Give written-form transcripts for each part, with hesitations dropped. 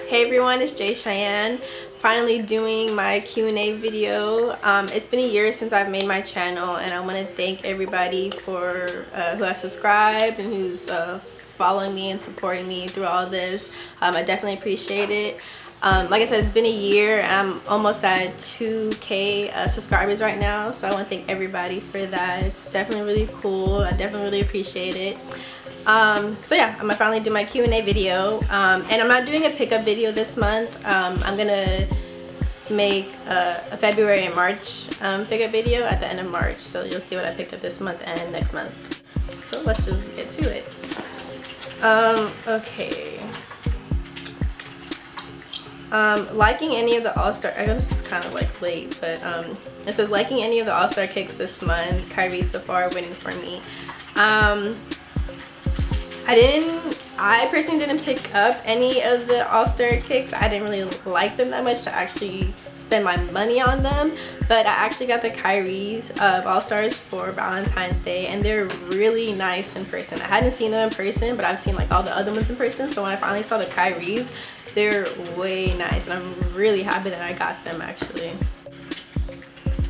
Hey everyone, it's Jay Cheyenne. Finally doing my Q&A video. It's been a year since I've made my channel, and I want to thank everybody for who has subscribed and who's following me and supporting me through all this. I definitely appreciate it. Like I said, it's been a year. I'm almost at 2K subscribers right now, so I want to thank everybody for that. It's definitely really cool. I definitely really appreciate it. So yeah, I'm gonna finally do my Q&A video, and I'm not doing a pickup video this month. I'm gonna make a February and March pickup video at the end of March, so you'll see what I picked up this month and next month. So let's just get to it. Okay. Liking any of the all-star, I guess this is kind of like late, but it says liking any of the all-star kicks this month. Kyrie so far winning for me. I personally didn't pick up any of the all-star kicks. I didn't really like them that much to actually spend my money on them, but I actually got the Kyrie's all-stars for Valentine's Day, and they're really nice in person. I hadn't seen them in person, but I've seen like all the other ones in person, so when I finally saw the Kyrie's, they're way nice, and I'm really happy that I got them actually.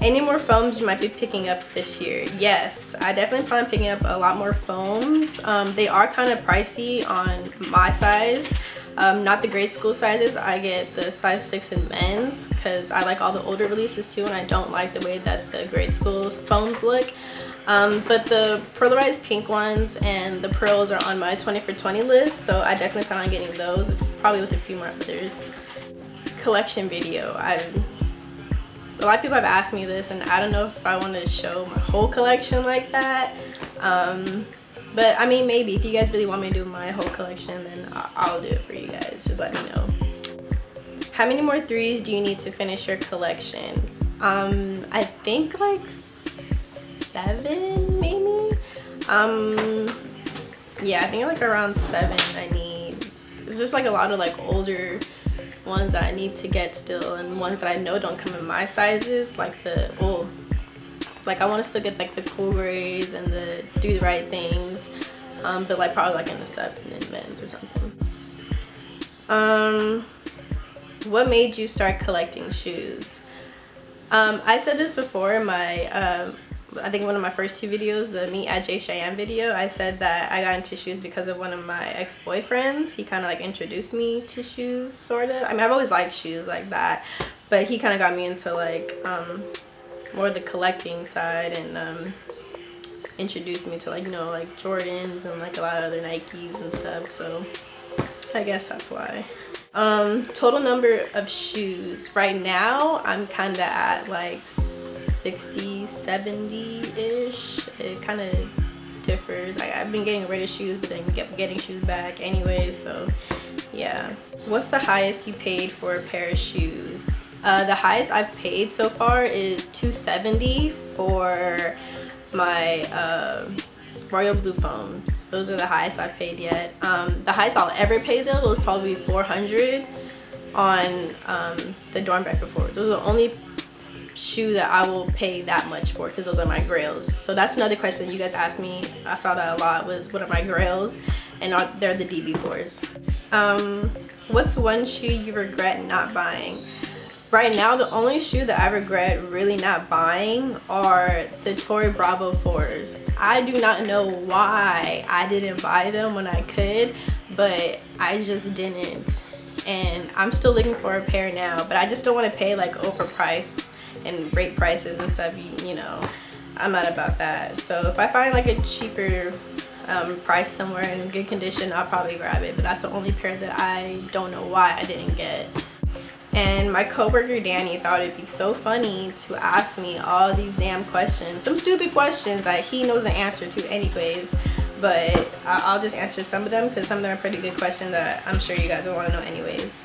Any more foams you might be picking up this year? Yes, I definitely plan on picking up a lot more foams. They are kind of pricey on my size. Not the grade school sizes. I get the size 6 in men's because I like all the older releases too, and I don't like the way that the grade school foams look. But the polarized pink ones and the pearls are on my 20 for 20 list, so I definitely plan on getting those, probably with a few more others. Collection video. A lot of people have asked me this, and I don't know if I want to show my whole collection like that. But I mean, maybe if you guys really want me to do my whole collection, then I'll do it for you guys. Just let me know. How many more threes do you need to finish your collection? I think like 7 maybe. Yeah, I think like around 7 I need. It's just like a lot of like older ones that I need to get still, and ones that I know don't come in my sizes, like the like I want to still get like the cool grays and the do the right things, but like probably like in the 7 in men's or something. What made you start collecting shoes? I said this before in my I think one of my first 2 videos, the Meet at Jay Cheyenne video. I said that I got into shoes because of one of my ex-boyfriends. He kind of like introduced me to shoes, sort of. I mean, I've always liked shoes like that, but he kind of got me into like more the collecting side, and introduced me to like, you know, like Jordans and like a lot of other Nikes and stuff, so I guess that's why. Total number of shoes. Right now, I'm kind of at like 60, 70-ish. It kind of differs. I've been getting rid of shoes, but then getting shoes back anyway, so yeah. What's the highest you paid for a pair of shoes? The highest I've paid so far is $270 for my royal blue foams. Those are the highest I've paid yet. The highest I'll ever pay though will probably be $400 on the Dornbecker fours. Those are the only shoe that I will pay that much for, because those are my grails. So that's another question you guys asked me. I saw that a lot, was what are my grails, and they're the DB4s. What's one shoe you regret not buying? Right now, the only shoe that I regret really not buying are the Tory Bravo 4s. I do not know why I didn't buy them when I could, but I just didn't. And I'm still looking for a pair now, but I just don't want to pay like overpriced and rate prices and stuff, you know. I'm not about that. So if I find like a cheaper price somewhere in good condition, I'll probably grab it, but that's the only pair that I don't know why I didn't get. And my coworker Danny thought it'd be so funny to ask me all these damn questions, some stupid questions that he knows the answer to anyways, but I'll just answer some of them because some of them are pretty good questions that I'm sure you guys will want to know anyways.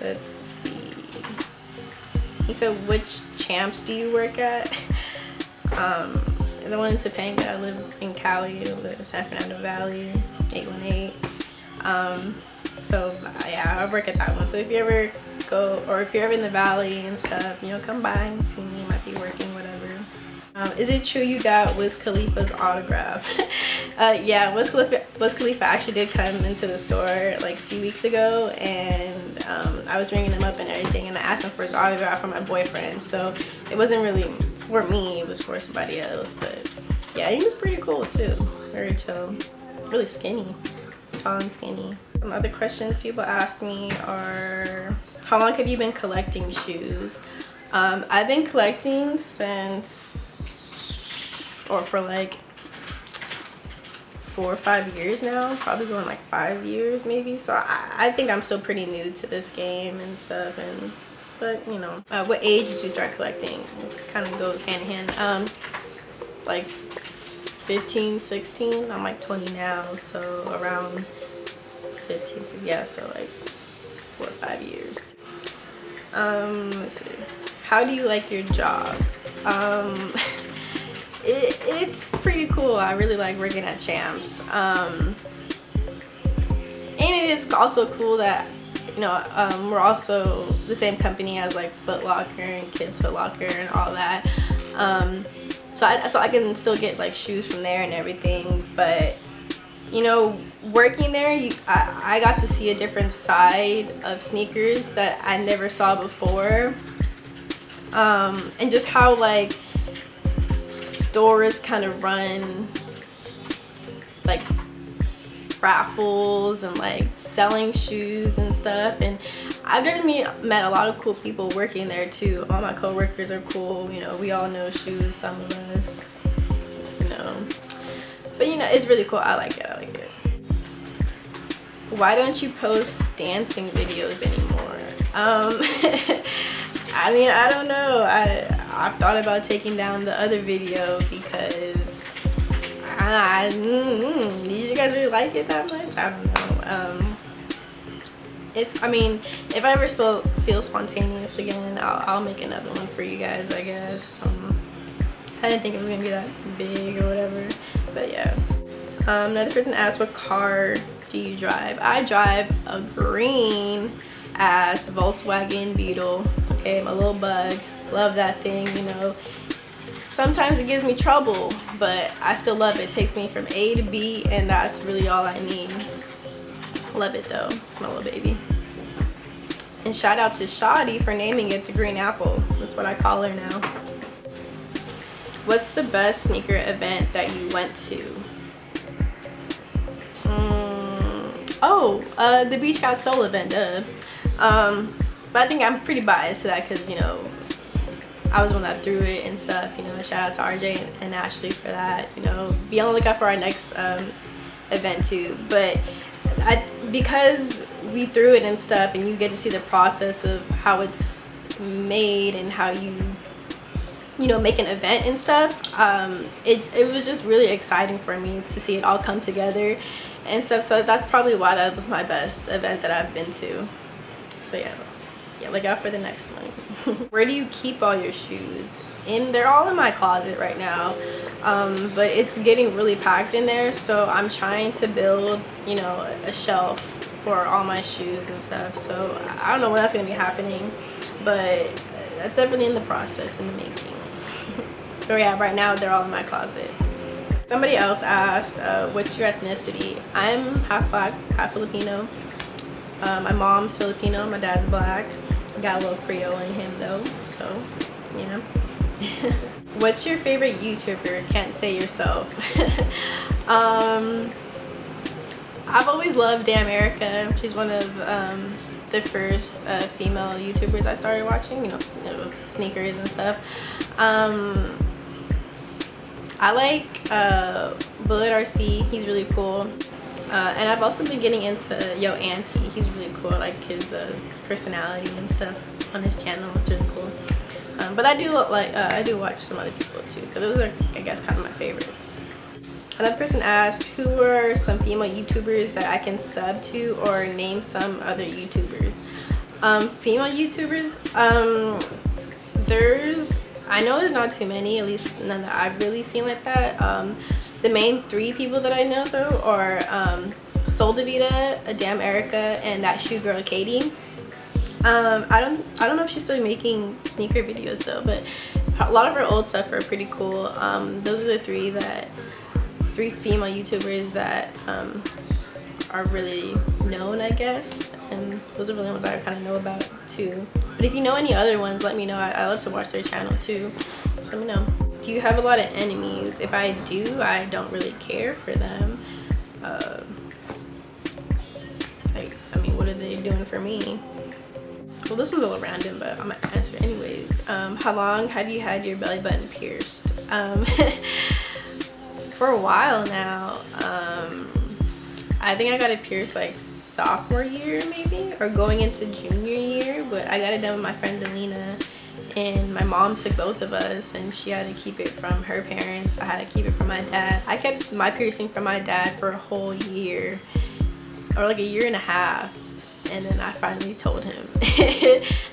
Let's see. He said, which champs do you work at? The one in Topanga. I live in Cali. I live in San Fernando Valley, 818. So yeah, I work at that one. So if you ever go, or if you're ever in the valley and stuff, you know, come by and see me. Might be working, whatever. Is it true you got Wiz Khalifa's autograph? Yeah, Wiz Khalifa actually did come into the store like a few weeks ago, and I was ringing him up and everything, and I asked him for his autograph for my boyfriend. So it wasn't really for me, it was for somebody else. But yeah, he was pretty cool too. Very chill. Really skinny. Tall and skinny. Some other questions people ask me are, how long have you been collecting shoes? I've been collecting since, or for like 4 or 5 years now, probably going like 5 years maybe. So I think I'm still pretty new to this game and stuff. And but you know, what age did you start collecting? It kind of goes hand in hand. Like 15, 16. I'm like 20 now, so around 15. So yeah, so like 4 or 5 years. Let's see. How do you like your job? It's pretty cool. I really like working at Champs. And it is also cool that, you know, we're also the same company as like Foot Locker and Kids Foot Locker and all that. So I can still get like shoes from there and everything. But you know, working there, I got to see a different side of sneakers that I never saw before. And just how like stores kind of run like raffles and like selling shoes and stuff, and I've definitely met a lot of cool people working there too. All my co-workers are cool, you know, we all know shoes, some of us, you know, but you know, it's really cool. I like it. Why don't you post dancing videos anymore? I mean, I don't know. I've thought about taking down the other video because did you guys really like it that much? I don't know. I mean, if I ever feel spontaneous again, I'll make another one for you guys, I guess. I didn't think it was gonna be that big or whatever, but yeah. Another person asked, what car do you drive? I drive a green ass Volkswagen Beetle. Okay, my little bug. Love that thing, you know. Sometimes it gives me trouble, but I still love it. It takes me from A to B, and that's really all I need. Love it though. It's my little baby. And shout out to Shawty for naming it the Green Apple. That's what I call her now. What's the best sneaker event that you went to? The Beach Got Soul event, duh. But I think I'm pretty biased to that because, you know, I was one that threw it and stuff. You know, shout out to RJ and Ashley for that. You know, be on the lookout for our next event too. But because we threw it and stuff, and you get to see the process of how it's made and how you know, make an event and stuff. It was just really exciting for me to see it all come together and stuff. So that's probably why that was my best event that I've been to. So yeah, look out for the next one. Where do you keep all your shoes? They're all in my closet right now, but it's getting really packed in there. So I'm trying to build, you know, a shelf for all my shoes and stuff. So I don't know when that's gonna be happening, but that's definitely in the process, in the making. So yeah, right now they're all in my closet. Somebody else asked, what's your ethnicity? I'm half black, half Filipino. My mom's Filipino, my dad's black. Got a little Creole in him though, so yeah. What's your favorite YouTuber? Can't say yourself. I've always loved Damn Erica. She's one of the first female YouTubers I started watching, you know, sneakers and stuff. I like Bullet RC, he's really cool. And I've also been getting into Yo Auntie. He's really cool. I like his personality and stuff on his channel. It's really cool. But I do watch some other people too, because those are, I guess, kind of my favorites. Another person asked, who are some female YouTubers that I can sub to, or name some other YouTubers? Female YouTubers, I know there's not too many, at least none that I've really seen like that. The main 3 people that I know though are Soul Davita, Damn Erica, and that shoe girl Katie. I don't know if she's still making sneaker videos though, but a lot of her old stuff are pretty cool. Those are the three 3 female YouTubers that are really known, I guess, and those are really ones I kind of know about too. But if you know any other ones, let me know. I love to watch their channel too, so let me know. Do you have a lot of enemies? If I do, I don't really care for them. I mean, what are they doing for me? Well, this one's a little random, but I'm gonna answer anyways. How long have you had your belly button pierced? For a while now. I think I got it pierced like sophomore year maybe, or going into junior year, but I got it done with my friend Alina, and my mom took both of us, and she had to keep it from her parents. I had to keep it from my dad. I kept my piercing from my dad for a whole year, or like a year and a half, and then I finally told him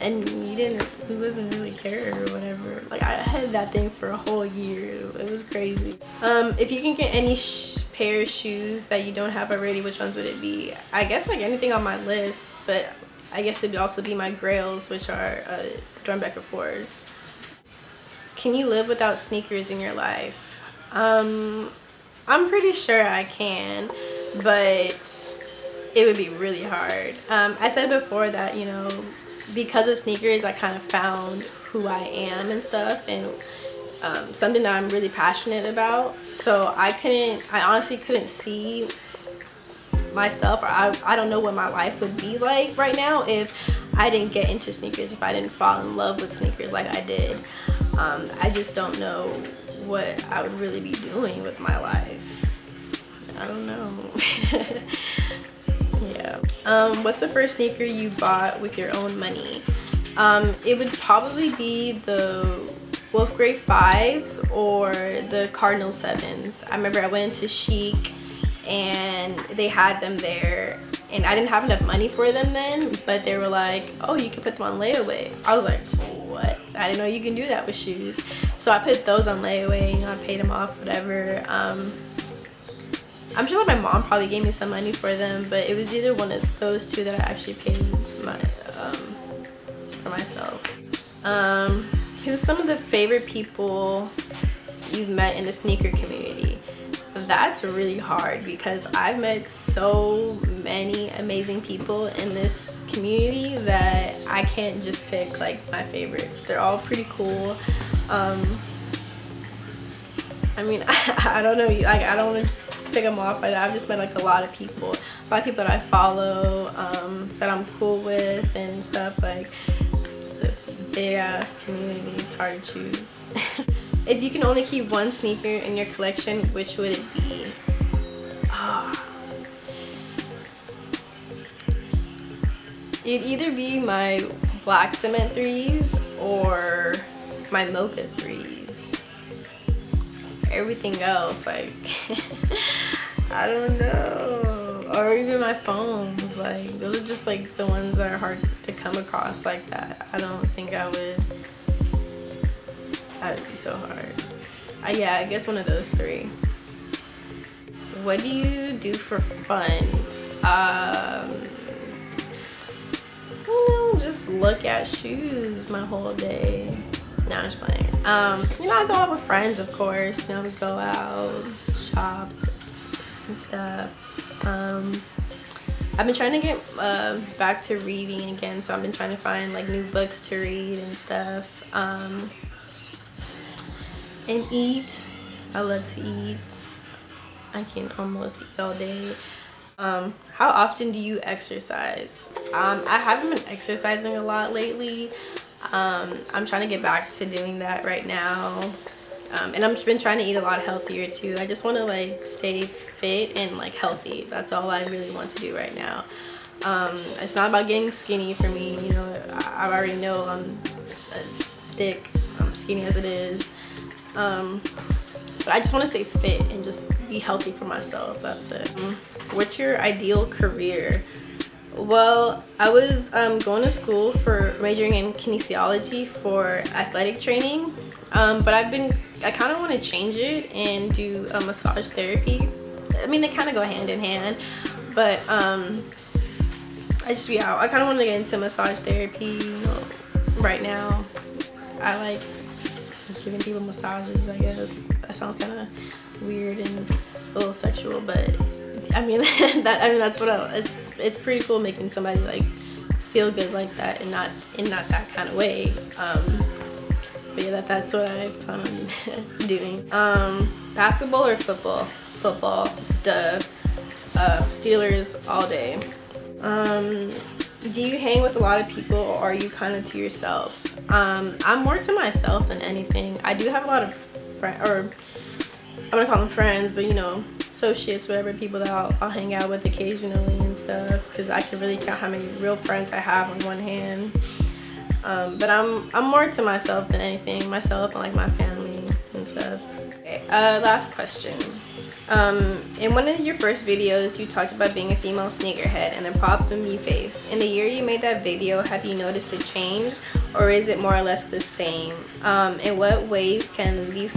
and he wasn't really care or whatever. Like, I had that thing for a whole year. It was crazy. If you can get any pair of shoes that you don't have already, which ones would it be? I guess like anything on my list, but I guess it would also be my grails, which are Dornbecker 4s. Can you live without sneakers in your life? I'm pretty sure I can, but it would be really hard. I said before that, you know, because of sneakers, I kind of found who I am and stuff, and something that I'm really passionate about. So I honestly couldn't see myself, or I don't know what my life would be like right now if I didn't get into sneakers, if I didn't fall in love with sneakers like I did. I just don't know what I would really be doing with my life. I don't know. Yeah. What's the first sneaker you bought with your own money? It would probably be the Wolf Grey 5s or the Cardinal 7s. I remember I went into Chic and they had them there, and I didn't have enough money for them then, but they were like, oh, you can put them on layaway. I was like, what? I didn't know you can do that with shoes. So I put those on layaway, you know, I paid them off, whatever. I'm sure that my mom probably gave me some money for them, but it was either one of those two that I actually paid for myself. Who's some of the favorite people you've met in the sneaker community? That's really hard because I've met so many amazing people in this community that I can't just pick like my favorites. They're all pretty cool. I mean, I don't know, like, I don't want to just pick them off, but I've just met like a lot of people that I follow, that I'm cool with and stuff. Like, just a big ass community. It's hard to choose. If you can only keep one sneaker in your collection, which would it be? It'd either be my black cement 3s or my mocha 3s. Everything else, like, I don't know. Or even my foams, like, those are just like the ones that are hard to come across like that. I don't think that would be so hard. Yeah, I guess one of those 3. What do you do for fun? Just look at shoes my whole day. No, I'm just playing. You know, I go out with friends, of course. You know, we go out, shop, and stuff. I've been trying to get back to reading again, so I've been trying to find like new books to read and stuff. And eat. I love to eat. I can almost eat all day. How often do you exercise? I haven't been exercising a lot lately. I'm trying to get back to doing that right now. And I've been trying to eat a lot healthier too. I just want to like stay fit and like healthy. That's all I really want to do right now. It's not about getting skinny for me. You know, I already know I'm a stick. I'm skinny as it is. But I just want to stay fit and just be healthy for myself. That's it. What's your ideal career? Well, I was going to school for majoring in kinesiology for athletic training, but I kind of want to change it and do massage therapy. I mean, they kind of go hand in hand, but I kind of want to get into massage therapy, you know, right now. I like giving people massages, I guess. That sounds kind of weird and little sexual, but I mean that's what it's pretty cool making somebody like feel good like that, and not in that kind of way. But yeah, that's what I plan on doing. Basketball or football? Football. Duh. Steelers all day. Do you hang with a lot of people, or are you kind of to yourself? I'm more to myself than anything. I do have a lot of friends, or I'm gonna call them friends, but you know, associates, whatever, people that I'll hang out with occasionally and stuff, because I can really count how many real friends I have on one hand. But I'm more to myself than anything. Myself and like my family and stuff. Okay, last question. In one of your first videos, you talked about being a female sneakerhead and the problem you face. In the year you made that video, have you noticed a change, or is it more or less the same? In what ways can these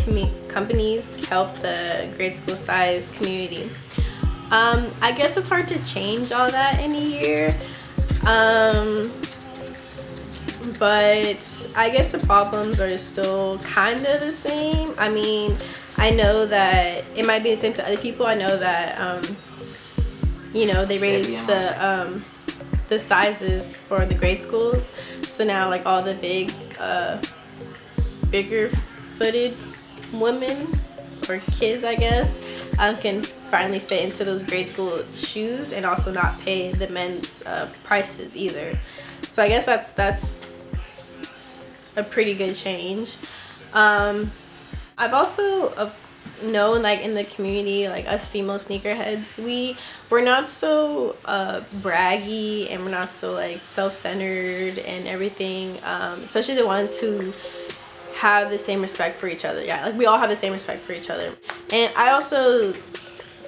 companies help the grade school size community? I guess it's hard to change all that in a year. But I guess the problems are still kind of the same. I mean, I know that it might be the same to other people. I know that, you know, they raised the sizes for the grade schools. So now, like, all the bigger footed women or kids, I guess, can finally fit into those grade school shoes and also not pay the men's prices either. So I guess that's a pretty good change. I've also known, like, in the community, like us female sneakerheads, we're not so braggy, and we're not so like self-centered and everything, especially the ones who have the same respect for each other. Yeah, like we all have the same respect for each other. And I also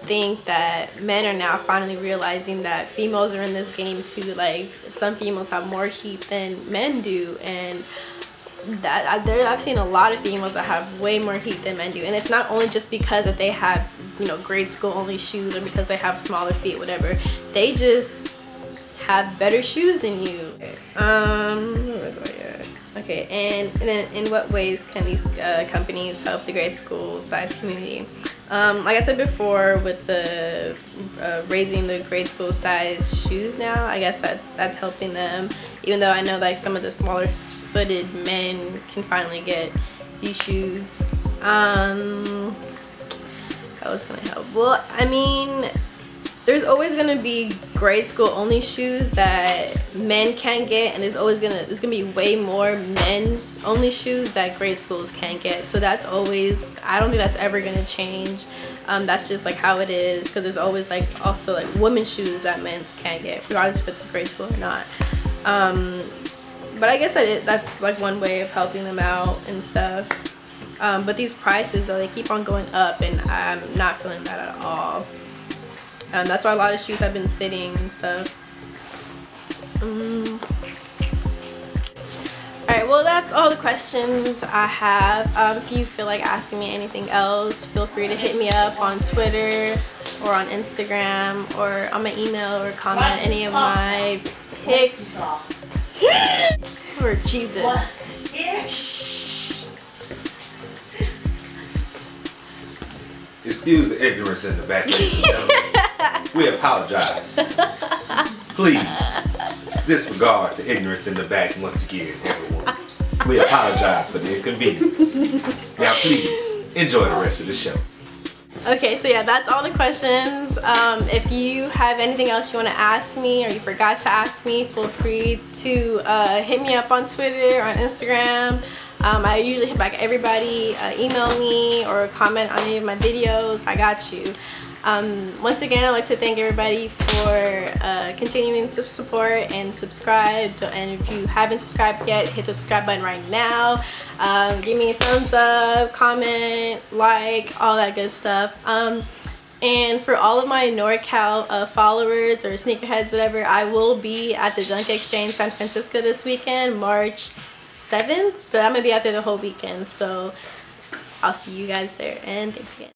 think that men are now finally realizing that females are in this game too. Like, some females have more heat than men do, and that I've seen a lot of females that have way more heat than men do. And it's not only just because that they have, you know, grade school only shoes, or because they have smaller feet, whatever. They just have better shoes than you. Where was I at? Okay, and then in what ways can these companies help the grade school size community? Like I said before, with the raising the grade school size shoes now, I guess that's helping them. Even though I know like some of the smaller footed men can finally get these shoes. How is gonna help? Well, I mean, there's always gonna be grade school only shoes that men can get, and there's gonna be way more men's only shoes that grade schools can't get. So that's always, I don't think that's ever gonna change. That's just like how it is, because there's always like also like women's shoes that men can't get, regardless if it's a grade school or not. But I guess that's like one way of helping them out and stuff. But these prices though, they keep on going up, and I'm not feeling that at all. That's why a lot of shoes have been sitting and stuff. Alright, well, that's all the questions I have. If you feel like asking me anything else, feel free to hit me up on Twitter or on Instagram or on my email, or comment any of my pics. Or Jesus. Shh. Excuse the ignorance in the back. We apologize. Please disregard the ignorance in the back once again, everyone. We apologize for the inconvenience. Now please enjoy the rest of the show. Okay, so yeah, that's all the questions. If you have anything else you want to ask me, or you forgot to ask me, feel free to hit me up on Twitter, on Instagram. I usually hit back everybody. Email me or comment on any of my videos. I got you. Once again, I'd like to thank everybody for continuing to support and subscribe. And if you haven't subscribed yet, hit the subscribe button right now. Give me a thumbs up, comment, like, all that good stuff. And for all of my NorCal followers or sneakerheads, whatever, I will be at the Junk Exchange San Francisco this weekend, March 7th. But I'm going to be out there the whole weekend. So I'll see you guys there. And thanks again.